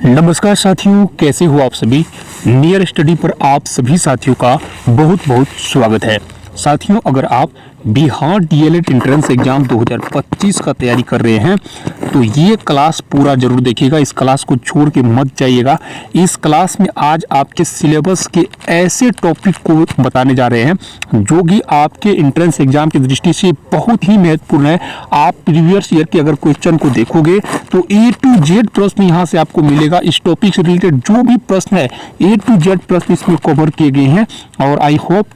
नमस्कार साथियों, कैसे हो आप सभी। नियर स्टडी पर आप सभी साथियों का बहुत बहुत स्वागत है। साथियों, अगर आप बिहार डीएलएड एंट्रेंस एग्जाम 2025 का तैयारी कर रहे हैं तो ये क्लास पूरा जरूर देखिएगा। इस क्लास को छोड़ के मत जाइएगा। इस क्लास में आज आपके सिलेबस के ऐसे टॉपिक को बताने जा रहे हैं जो कि आपके एंट्रेंस एग्जाम की दृष्टि से बहुत ही महत्वपूर्ण है। आप प्रीवियस ईयर के अगर क्वेश्चन को देखोगे तो A to Z प्रश्न यहाँ से आपको मिलेगा। इस टॉपिक से रिलेटेड जो भी प्रश्न है A to Z प्रश्न इसमें कवर किए गए हैं और आई होप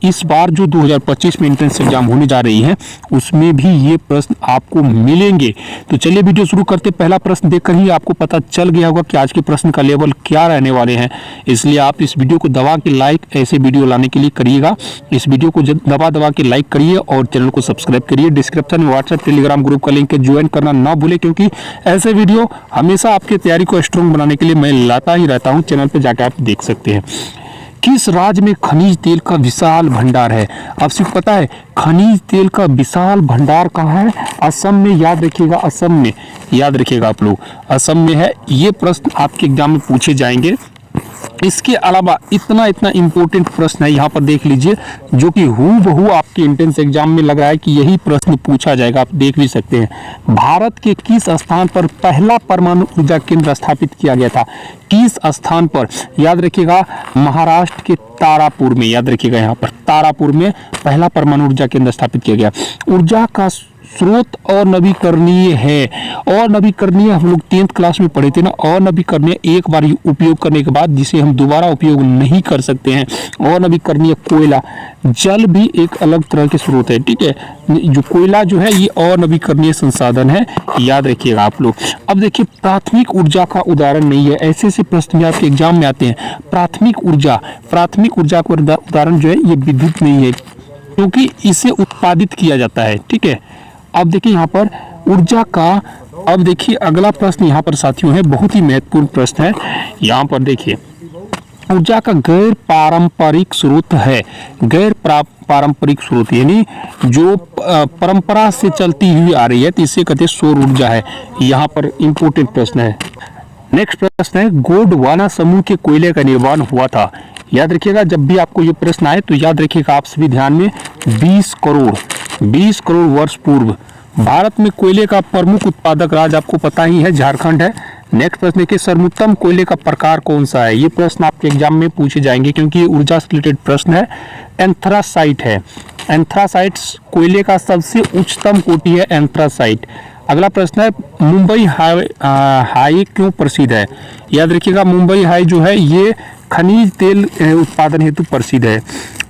इस बार जो 2025 में एंट्रेंस एग्जाम होने जा रही है उसमें भी ये प्रश्न आपको मिलेंगे। तो चलिए वीडियो शुरू करते। पहला प्रश्न देखकर ही आपको पता चल गया होगा कि आज के प्रश्न का लेवल क्या रहने वाले हैं, इसलिए आप इस वीडियो को दबा के लाइक ऐसे वीडियो लाने के लिए करिएगा। इस वीडियो को दबा के लाइक करिए और चैनल को सब्सक्राइब करिए। डिस्क्रिप्शन में व्हाट्सएप टेलीग्राम ग्रुप का लिंक है, ज्वाइन करना ना भूले, क्योंकि ऐसे वीडियो हमेशा आपकी तैयारी को स्ट्रॉन्ग बनाने के लिए मैं लाता ही रहता हूँ। चैनल पर जाकर आप देख सकते हैं। किस राज्य में खनिज तेल का विशाल भंडार है? आपसे पता है खनिज तेल का विशाल भंडार कहाँ है? असम में। याद रखिएगा, असम में। याद रखिएगा आप लोग, असम में है। ये प्रश्न आपके एग्जाम में पूछे जाएंगे। इसके अलावा इतना इंपॉर्टेंट प्रश्न है, यहाँ पर देख लीजिए, जो कि हूबहू आपके एंट्रेंस एग्जाम में लग रहा है कि यही प्रश्न पूछा जाएगा। आप देख भी सकते हैं। भारत के किस स्थान पर पहला परमाणु ऊर्जा केंद्र स्थापित किया गया था? किस स्थान पर? याद रखिएगा, महाराष्ट्र के तारापुर में। याद रखिएगा, यहाँ पर तारापुर में पहला परमाणु ऊर्जा केंद्र स्थापित किया गया। ऊर्जा का स्रोत और नवीकरणीय है। और नवीकरणीय हम लोग 10th क्लास में पढ़े थे ना। और नवीकरणीय एक बार उपयोग करने के बाद जिसे हम दोबारा उपयोग नहीं कर सकते हैं। और नवीकरणीय कोयला, जल भी एक अलग तरह के स्रोत है, ठीक है। जो कोयला जो है ये और नवीकरणीय संसाधन है, याद रखिएगा आप लोग। अब देखिए, प्राथमिक ऊर्जा का उदाहरण नहीं है। ऐसे प्रश्न भी आपके एग्जाम में आते हैं। प्राथमिक ऊर्जा का उदाहरण जो है ये विद्युत नहीं है, क्योंकि इसे उत्पादित किया जाता है, ठीक है। अब देखिए यहाँ पर ऊर्जा का, अब देखिए अगला प्रश्न यहाँ पर साथियों है, बहुत ही महत्वपूर्ण प्रश्न है। यहाँ पर देखिए, ऊर्जा का गैर पारंपरिक स्रोत है। गैर पारंपरिक स्रोत यानी जो परंपरा से चलती हुई आ रही है, तो इसे कहते हैं सौर ऊर्जा है। यहाँ पर इंपोर्टेंट प्रश्न है। नेक्स्ट प्रश्न है, गोंडवाना समूह के कोयले का निर्माण हुआ था। याद रखिएगा, जब भी आपको ये प्रश्न आए तो याद रखिएगा आप सभी ध्यान में, 20 करोड़ वर्ष पूर्व। भारत में कोयले का प्रमुख उत्पादक राज्य आपको पता ही है, झारखंड है। नेक्स्ट प्रश्न है कि सर्वोत्तम कोयले का प्रकार कौन सा है? ये प्रश्न आपके एग्जाम में पूछे जाएंगे, क्योंकि ये ऊर्जा से रिलेटेड प्रश्न है। एंथ्रासाइट है। एंथ्रासाइट कोयले का सबसे उच्चतम कोटि है, एंथ्रासाइट। अगला प्रश्न है, मुंबई हाई क्यों प्रसिद्ध है? याद रखिएगा, मुंबई हाई जो है ये खनिज तेल उत्पादन हेतु प्रसिद्ध है।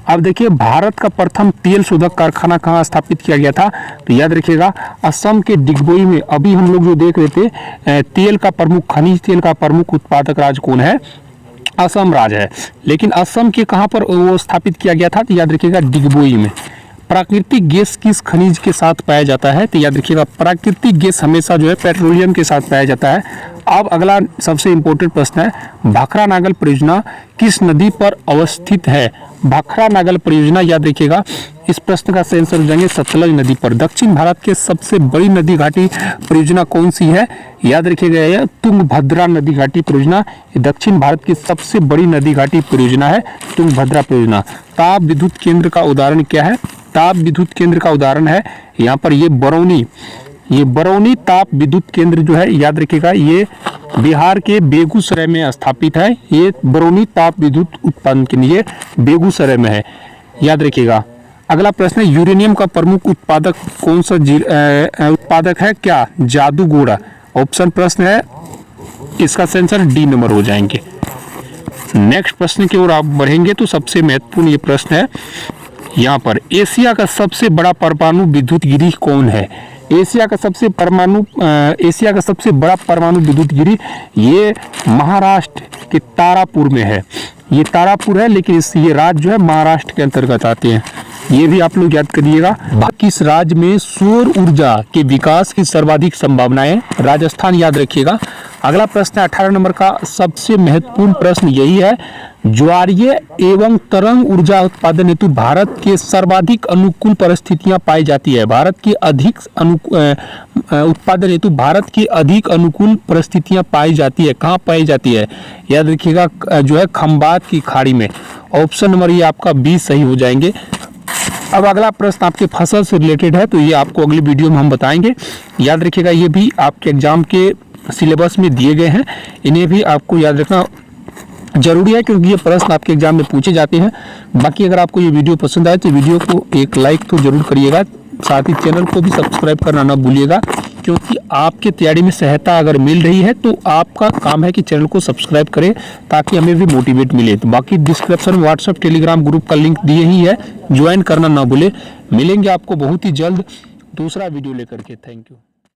अब देखिए, भारत का प्रथम तेल शोधक कारखाना कहाँ स्थापित किया गया था? तो याद रखिएगा, असम के डिगबोई में। अभी हम लोग जो देख रहे थे, तेल का प्रमुख, खनिज तेल का प्रमुख उत्पादक राज्य कौन है? असम राज्य है। लेकिन असम के कहाँ पर वो स्थापित किया गया था? तो याद रखिएगा, डिगबोई में। प्राकृतिक गैस किस खनिज के साथ पाया जाता है? तो याद रखिएगा, प्राकृतिक गैस हमेशा जो है पेट्रोलियम के साथ पाया जाता है। अब अगला सबसे इंपॉर्टेंट प्रश्न है, भाखरा नागल परियोजना किस नदी पर अवस्थित है? भाखरा नागल परियोजना, याद रखिएगा, इस प्रश्न का सही आंसर हो जाएंगे सतलज नदी पर। दक्षिण भारत के सबसे बड़ी नदी घाटी परियोजना कौन सी है? याद रखिएगा, यह तुंगभद्रा नदी घाटी परियोजना दक्षिण भारत की सबसे बड़ी नदी घाटी परियोजना है, तुंगभद्रा परियोजना। ताप विद्युत केंद्र का उदाहरण क्या है? ताप विद्युत केंद्र का उदाहरण है यहाँ पर ये बरौनी। ये बरौनी ताप विद्युत केंद्र जो है, याद रखिएगा, ये बिहार के बेगूसराय में स्थापित है। ये बरौनी ताप विद्युत उत्पादन के लिए बेगूसराय में है, याद रखिएगा। अगला प्रश्न है, यूरेनियम का प्रमुख उत्पादक कौन सा उत्पादक है? क्या जादूगोड़ा? ऑप्शन प्रश्न है, इसका आंसर डी नंबर हो जाएंगे। नेक्स्ट प्रश्न की ओर आप बढ़ेंगे तो सबसे महत्वपूर्ण ये प्रश्न है यहाँ पर, एशिया का सबसे बड़ा परमाणु विद्युत गिरी कौन है? एशिया का सबसे बड़ा परमाणु विद्युत गिरी ये महाराष्ट्र के तारापुर में है। ये तारापुर है, लेकिन ये राज्य जो है महाराष्ट्र के अंतर्गत आते हैं। ये भी आप लोग याद करिएगा। किस राज्य में सौर ऊर्जा के विकास की सर्वाधिक संभावनाएं? राजस्थान। याद रखिएगा, अगला प्रश्न है 18 नंबर का सबसे महत्वपूर्ण प्रश्न यही है, ज्वारीय एवं तरंग ऊर्जा उत्पादन हेतु भारत के सर्वाधिक अनुकूल परिस्थितियां पाई जाती है। भारत के अधिक उत्पादन हेतु भारत की अधिक अनुकूल परिस्थितियां पाई जाती है। कहाँ पाई जाती है? याद रखिएगा जो है खंबात की खाड़ी में। ऑप्शन नंबर ये आपका 20 सही हो जाएंगे। अब अगला प्रश्न आपके फसल से रिलेटेड है, तो ये आपको अगली वीडियो में हम बताएंगे। याद रखिएगा ये भी आपके एग्जाम के सिलेबस में दिए गए हैं, इन्हें भी आपको याद रखना जरूरी है क्योंकि ये प्रश्न आपके एग्जाम में पूछे जाते हैं। बाकी अगर आपको ये वीडियो पसंद आए तो वीडियो को एक लाइक तो जरूर करिएगा, साथ ही चैनल को भी सब्सक्राइब करना ना भूलिएगा, क्योंकि आपके तैयारी में सहायता अगर मिल रही है तो आपका काम है कि चैनल को सब्सक्राइब करें ताकि हमें भी मोटिवेट मिले। तो बाकी डिस्क्रिप्शन में व्हाट्सएप टेलीग्राम ग्रुप का लिंक दिए ही है, ज्वाइन करना ना भूले। मिलेंगे आपको बहुत ही जल्द दूसरा वीडियो लेकर के। Thank you.